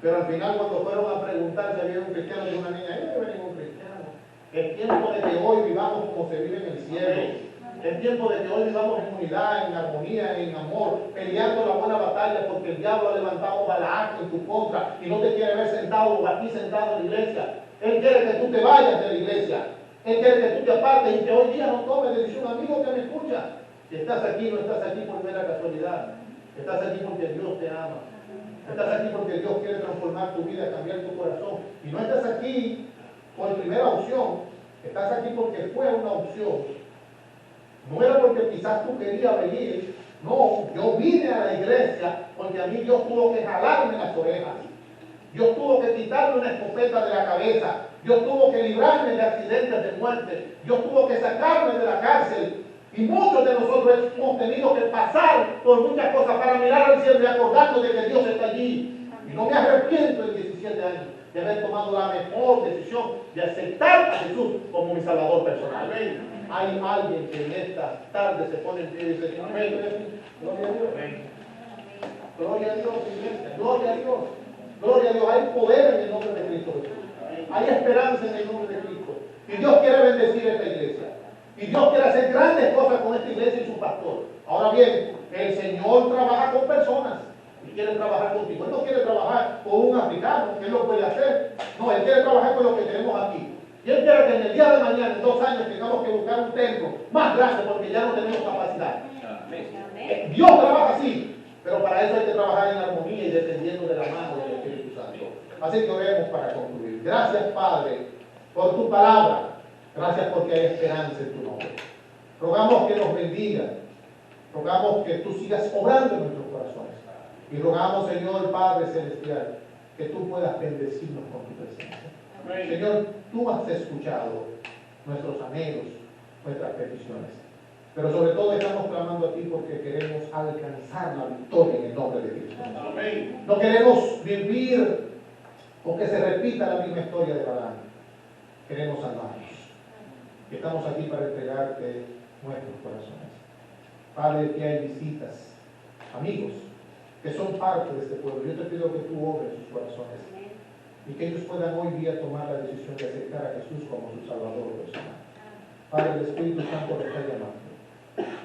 Pero al final, cuando fueron a preguntar si había un cristiano de una niña, no había ningún cristiano. Es tiempo de que hoy vivamos como se vive en el cielo. Es tiempo de que hoy vivamos en unidad, en armonía, en amor, peleando la buena batalla, porque el diablo ha levantado Balaam en tu contra y no te quiere ver sentado aquí sentado en la iglesia. Él quiere que tú te vayas de la iglesia. Él quiere que tú te apartes y que hoy día no tomes decisión. Amigo que me escucha, si estás aquí, no estás aquí por mera casualidad. Estás aquí porque Dios te ama. Estás aquí porque Dios quiere transformar tu vida, cambiar tu corazón. Y no estás aquí por primera opción. Estás aquí porque fue una opción. No era porque quizás tú querías venir. No, yo vine a la iglesia porque a mí Dios tuvo que jalarme las orejas. Dios tuvo que quitarme una escopeta de la cabeza. Dios tuvo que librarme de accidentes de muerte. Dios tuvo que sacarme de la cárcel. Y muchos de nosotros hemos tenido que pasar por muchas cosas para mirar al cielo y acordarnos de que Dios está allí. Y no me arrepiento en 17 años. de haber tomado la mejor decisión de aceptar a Jesús como mi Salvador personal. Hay alguien que en esta tarde se pone en pie y dice, amén, gloria a Dios. Gloria a Dios, iglesia, gloria a Dios. Gloria a Dios, hay poder en el nombre de Cristo Jesús. Hay esperanza en el nombre de Cristo. Y Dios quiere bendecir esta iglesia. Y Dios quiere hacer grandes cosas con esta iglesia y su pastor. Ahora bien, el Señor trabaja con personas y quiere trabajar contigo. Él no quiere trabajar con un africano, que Él lo puede hacer. No, Él quiere trabajar con lo que tenemos aquí. Y Él quiere que en el día de mañana, en 2 años, tengamos que buscar un templo más grande porque ya no tenemos capacidad. Dios trabaja así, pero para eso hay que trabajar en armonía y dependiendo de la mano del Espíritu Santo. Así que oremos para concluir. Gracias, Padre, por tu palabra. Gracias porque hay esperanza en tu nombre. Rogamos que nos bendiga. Rogamos que tú sigas obrando en nuestros corazones. Y rogamos, Señor Padre Celestial, que tú puedas bendecirnos con tu presencia. Amén. Señor, tú has escuchado nuestros anhelos, nuestras peticiones. Pero sobre todo estamos clamando a ti porque queremos alcanzar la victoria en el nombre de Cristo. Amén. No queremos vivir o que se repita la misma historia de Balaam. Queremos salvarnos. Y estamos aquí para entregarte nuestros corazones. Padre, que hay visitas, amigos, que son parte de este pueblo. Yo te pido que tú obres sus corazones y que ellos puedan hoy día tomar la decisión de aceptar a Jesús como su Salvador personal. Padre, el Espíritu Santo lo está llamando.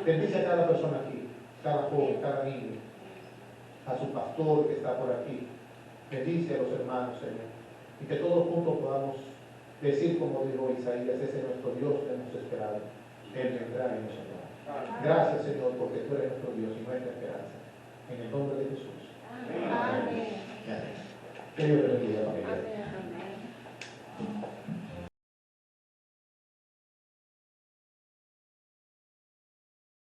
Bendice a cada persona aquí, cada joven, cada niño, a su pastor que está por aquí. Bendice a los hermanos, Señor, y que todos juntos podamos decir como dijo Isaías, ese es nuestro Dios que hemos esperado. Él vendrá y nos salvará. Gracias, Señor, porque tú eres nuestro Dios y nuestra esperanza. En el nombre de Jesús. Amén. Amén. Que Dios te bendiga, familia.